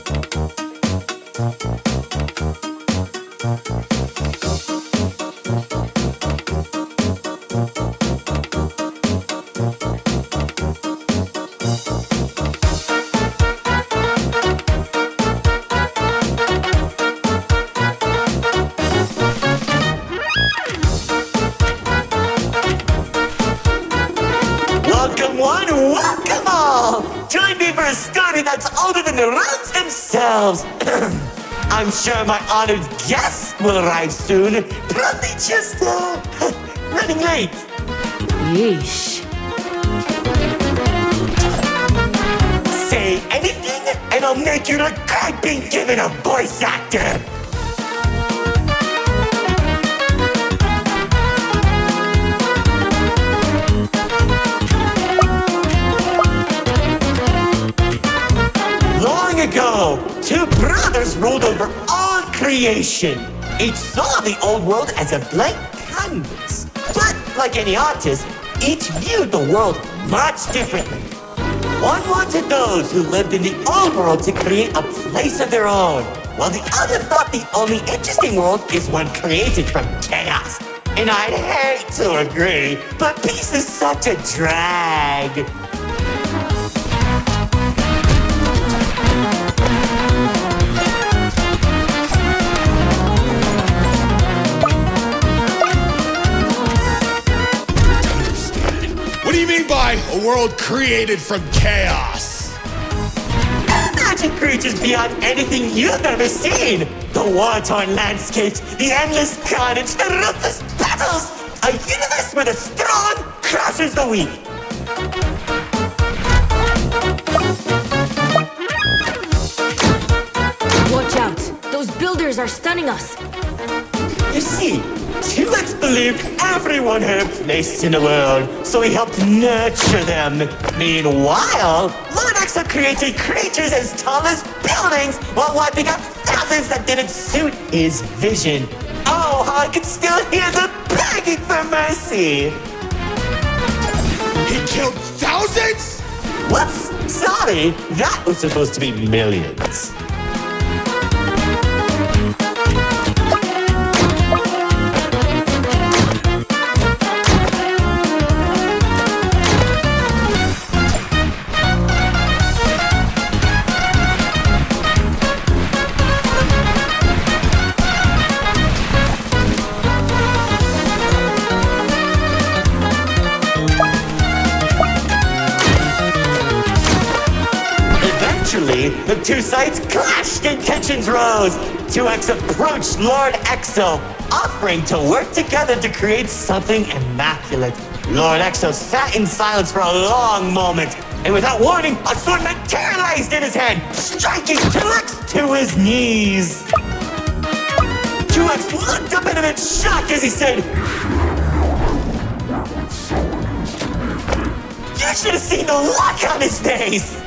Welcome one, welcome all! Join me for a story that's older than the roads themselves. I'm sure my honored guests will arrive soon. Probably just, running late. Yeesh. Say anything, and I'll make you regret being given a voice actor. Long ago, two brothers ruled over all creation. Each saw the old world as a blank canvas. But like any artist, each viewed the world much differently. One wanted those who lived in the old world to create a place of their own, while the other thought the only interesting world is one created from chaos. And I'd hate to agree, but peace is such a drag. What do you mean by a world created from chaos? Imagine creatures beyond anything you've ever seen. The war-torn landscapes, the endless carnage, the ruthless battles. A universe where the strong crushes the weak. Watch out! Those builders are stunning us! You see, T-Rex believed everyone had a place in the world, so he helped nurture them. Meanwhile, Lord Exo created creatures as tall as buildings while wiping out thousands that didn't suit his vision. Oh, how I can still hear them begging for mercy! He killed thousands? Whoops! Sorry, that was supposed to be millions. Eventually, the two sides clashed and tensions rose. 2X approached Lord Exo, offering to work together to create something immaculate. Lord Exo sat in silence for a long moment, and without warning, a sword materialized in his hand, striking 2X to his knees. 2X looked up at him in shock as he said, "You should have seen the look on his face!"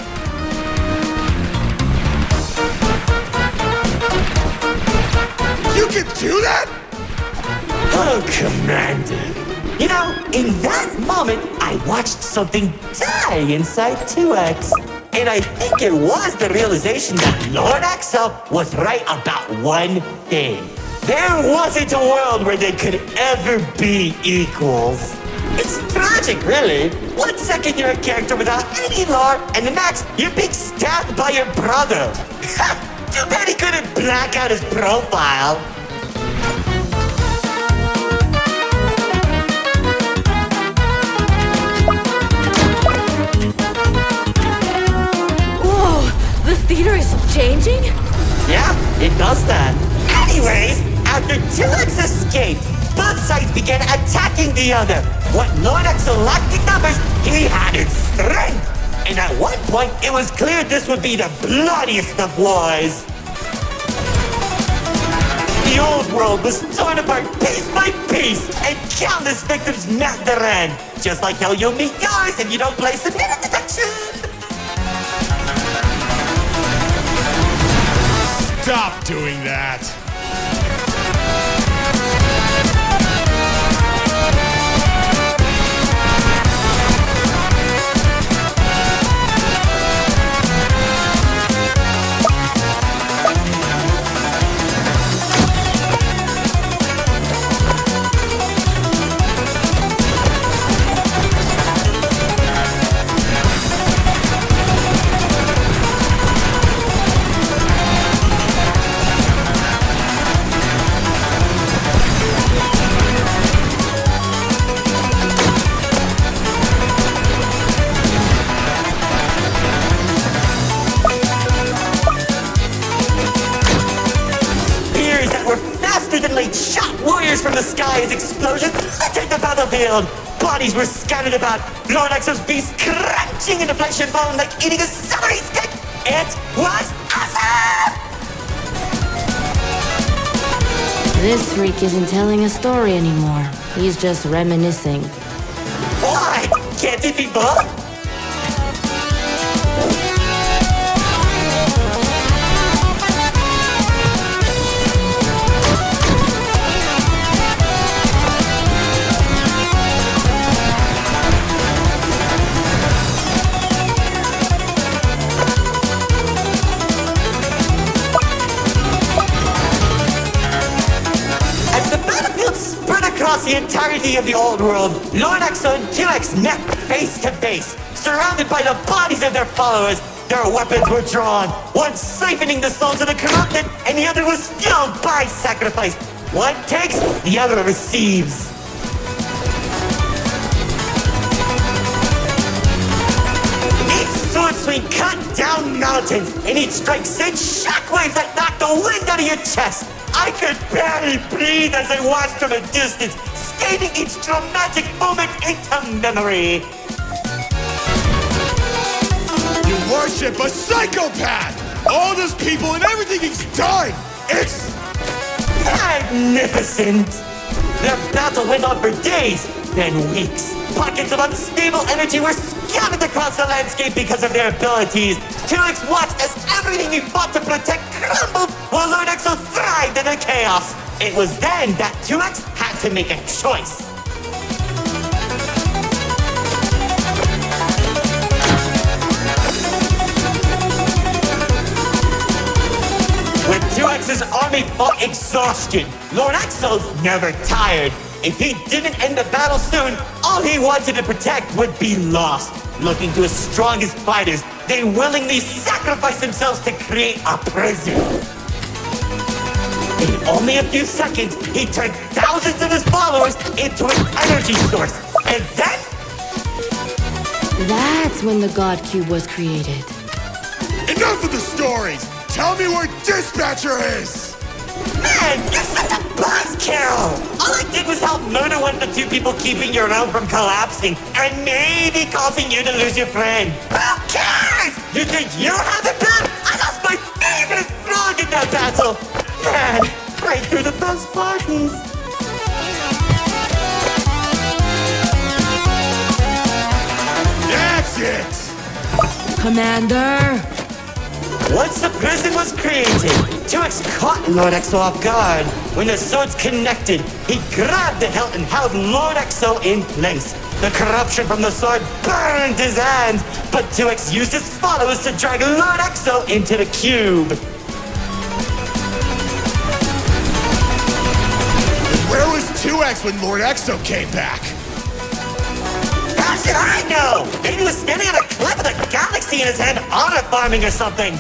You can do that? Oh, Commander. You know, in that moment, I watched something die inside 2X. And I think it was the realization that Lord Exo was right about one thing. There wasn't a world where they could ever be equals. It's tragic, really. 1 second you're a character without any lore, and the next, you're being stabbed by your brother. Too bad he couldn't black out his profile. Whoa! The theater is changing? Yeah, it does that. Anyways, after 2X escaped, both sides began attacking the other. What Lord Exo lacked in numbers, he had in strength. And at one point, it was clear this would be the bloodiest of wars. The old world was torn apart piece by piece, and countless victims met their end. Just like how you'll meet yours if you don't place a minute detection. Stop doing that. fires from the sky as explosions littered the battlefield. Bodies were scattered about, Lord Exo's beast crunching into flesh and bone like eating a celery stick. It was awesome! This freak isn't telling a story anymore. He's just reminiscing. What? Can't it be both? Across the entirety of the old world, Lord Exo and 2X met face to face, surrounded by the bodies of their followers. Their weapons were drawn, one siphoning the souls of the corrupted, and the other was fueled by sacrifice. One takes, the other receives. Each sword swing cut down mountains, and each strike sent shockwaves that knocked the wind out of your chest. I could barely breathe as I watched from a distance, skating each dramatic moment into memory. You worship a psychopath! All those people and everything he's done! It's magnificent! Their battle went on for days, then weeks. Pockets of unstable energy were scattered across the landscape because of their abilities. 2X watched as everything he fought to protect crumbled, while Lord Exo thrived in the chaos. It was then that 2X had to make a choice. When 2X's army fought exhaustion, Lord Exo's never tired. If he didn't end the battle soon, all he wanted to protect would be lost. Looking to his strongest fighters, they willingly sacrificed themselves to create a prison. In only a few seconds, he turned thousands of his followers into an energy source. And then... That's when the God Cube was created. enough of the stories! Tell me where Dispatcher is! Man, you're such a buzzkill! All I did was help murder one of the two people keeping your realm from collapsing, and maybe causing you to lose your friend. Who cares? You think you have it bad? I lost my favorite frog in that battle! Man, right through the best parties. That's it! Commander! Once the prison was created, 2X caught Lord Exo off guard. When the swords connected, he grabbed the hilt and held Lord Exo in place. The corruption from the sword burned his hands, but 2X used his followers to drag Lord Exo into the cube. Where was 2X when Lord Exo came back? How should I know? Maybe he was standing on a cliff with a galaxy in his hand, honor farming or something.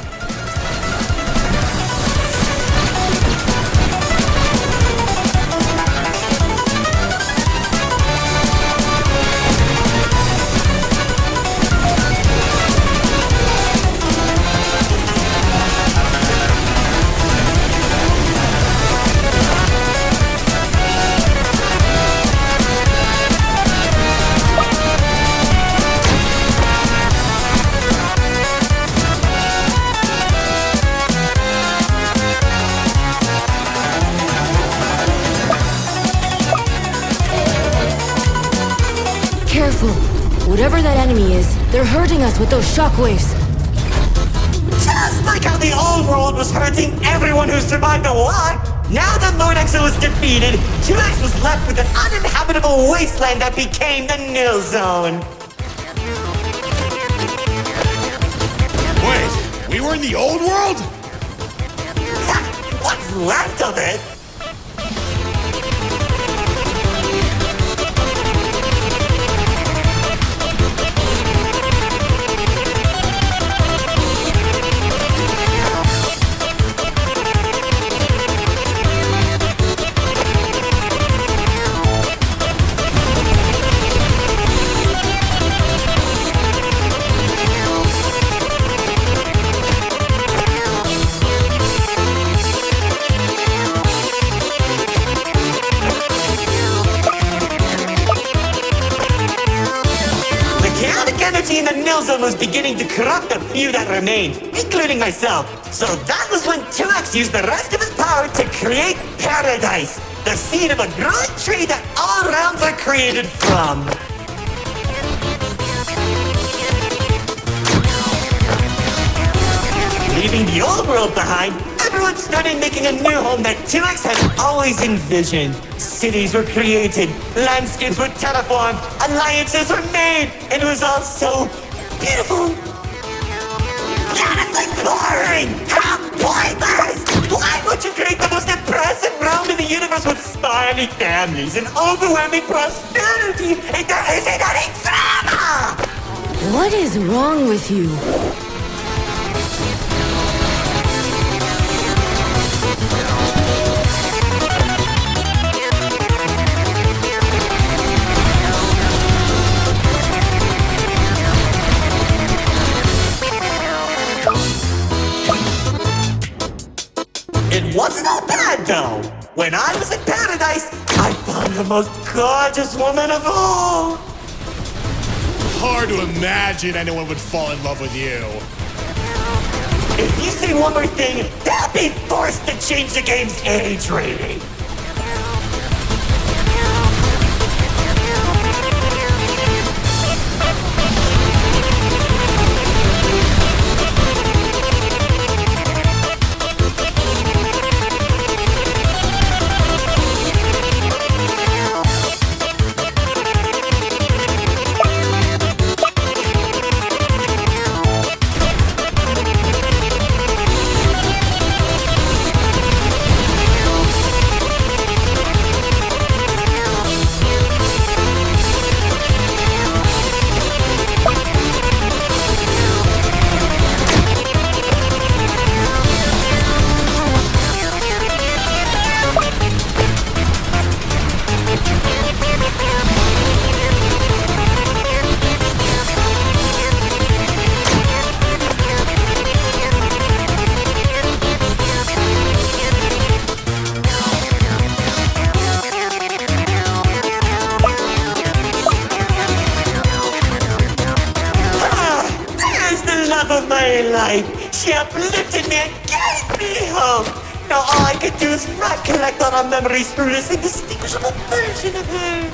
Careful! Whatever that enemy is, they're hurting us with those shockwaves. Just like how the old world was hurting everyone who survived the war, now that Lord Exo was defeated, 2X was left with an uninhabitable wasteland that became the Nil Zone. Wait, we were in the old world? What's left of it? system was beginning to corrupt the few that remained, including myself. So that was when 2X used the rest of his power to create Paradise, the seed of a growing tree that all realms are created from. Leaving the old world behind, everyone started making a new home that 2X had always envisioned. Cities were created, landscapes were terraformed, alliances were made, and it was all so beautiful. Beautifully boring! How pointless! Why would you create the most impressive realm in the universe with smiling families and overwhelming prosperity if there isn't any drama? What is wrong with you? It wasn't all bad, though. When I was in Paradise, I found the most gorgeous woman of all. Hard to imagine anyone would fall in love with you. If you say one more thing, they'll be forced to change the game's age rating. Of my life. She uplifted me and gave me hope. Now all I can do is recollect all our memories through this indistinguishable version of her.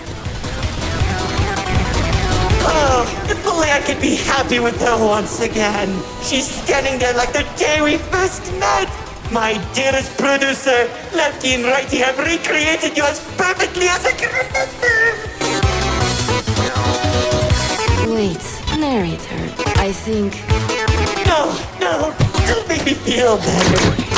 Oh, if only I could be happy with her once again. She's standing there like the day we first met. My dearest producer, Lefty and Righty have recreated you as perfectly as I can remember. Wait, narrator. I think... No, don't make me feel better.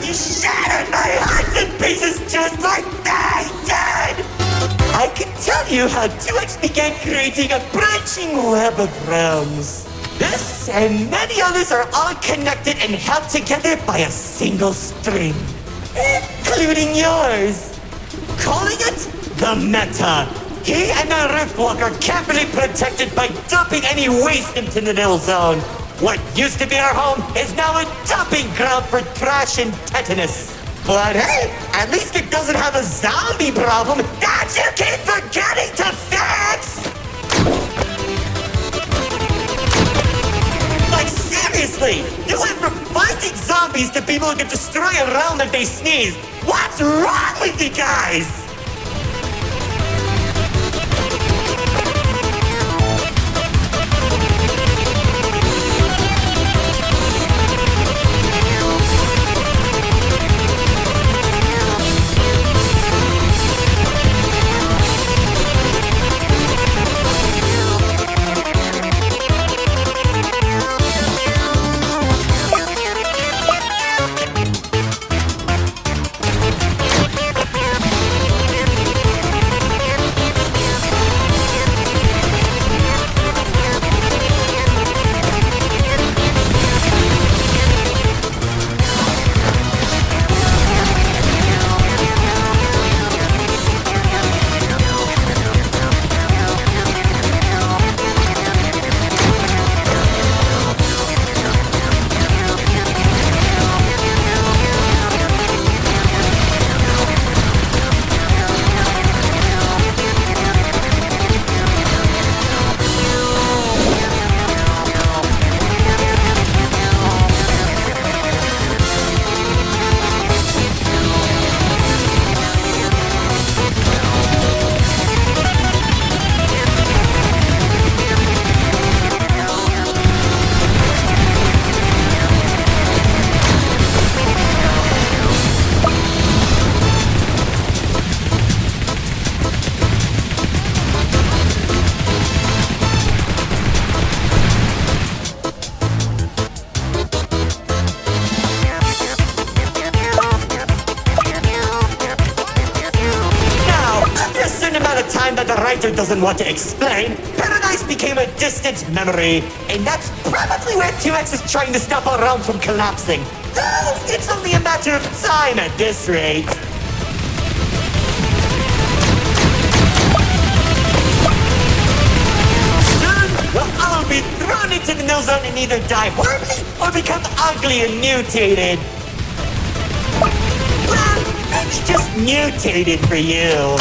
You shattered my heart in pieces just like they did! I can tell you how 2X began creating a branching web of realms. This and many others are all connected and held together by a single string, including yours. Calling it the Meta. He and the Riftwalker are carefully protected by dumping any waste into the Nil Zone. What used to be our home is now a dumping ground for trash and tetanus. But hey, at least it doesn't have a zombie problem that you keep forgetting to fix! Like seriously, you went from fighting zombies to people who can destroy a realm if they sneeze. What's wrong with you guys? Doesn't want to explain, Paradise became a distant memory, and that's probably where 2X is trying to stop our realm from collapsing. Though it's only a matter of time at this rate. Soon, we'll all be thrown into the Nil Zone and either die horribly or become ugly and mutated. Well, maybe just mutated for you.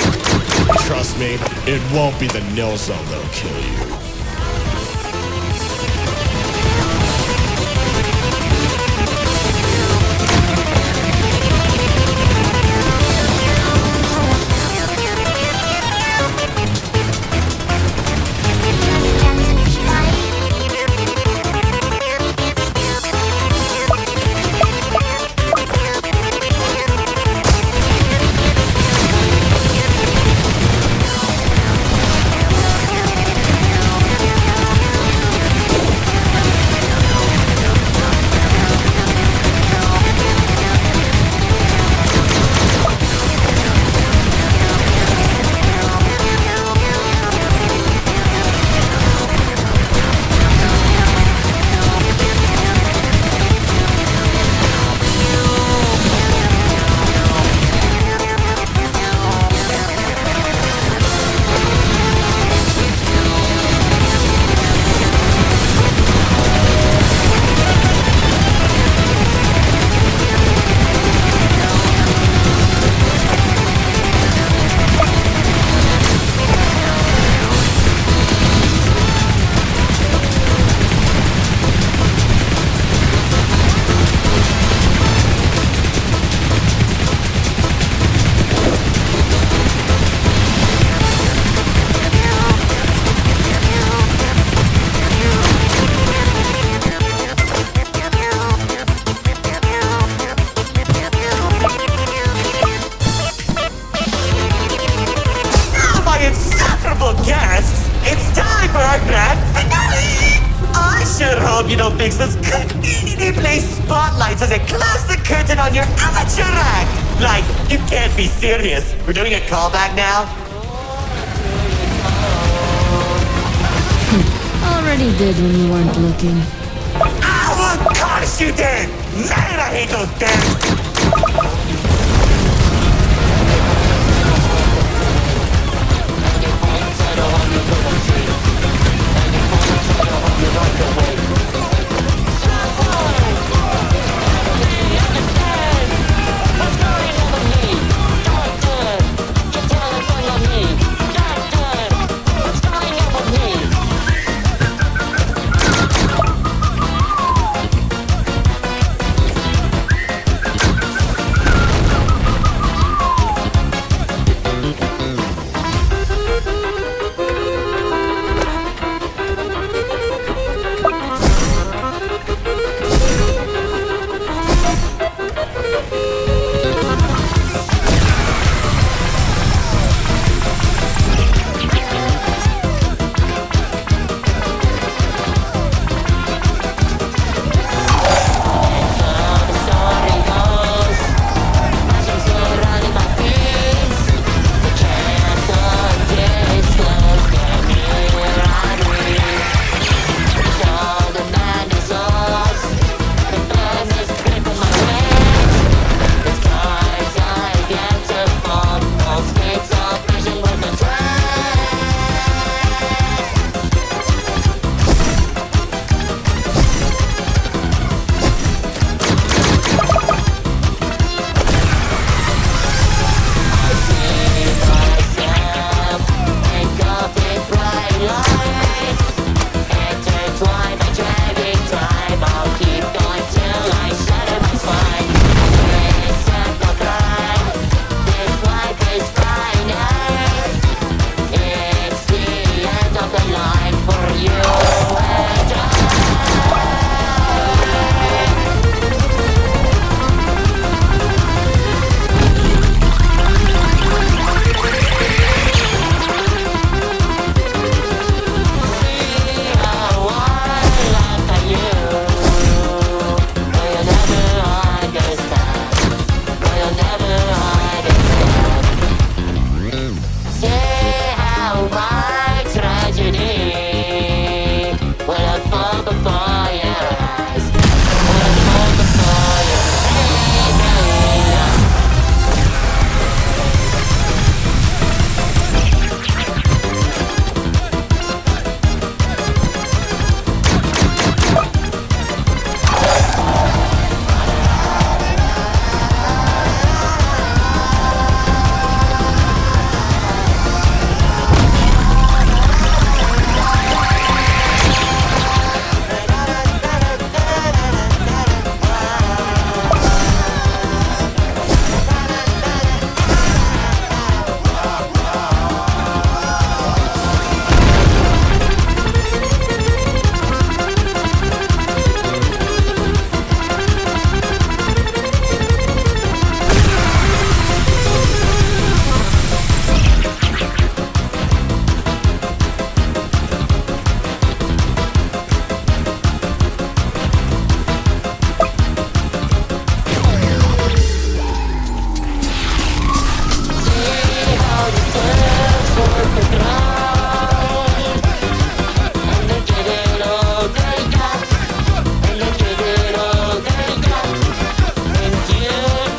Trust me, it won't be the Nil Zone that'll kill you. fixers conveniently place spotlights as they close the curtain on your amateur act. Like, you can't be serious. We're doing a callback now? Already did when you weren't looking. Oh, of course you did! Man, I hate those damn...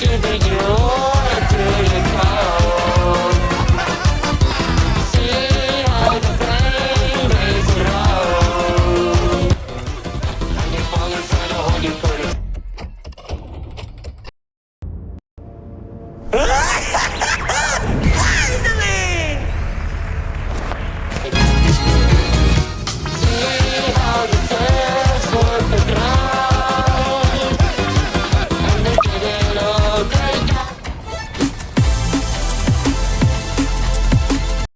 Into the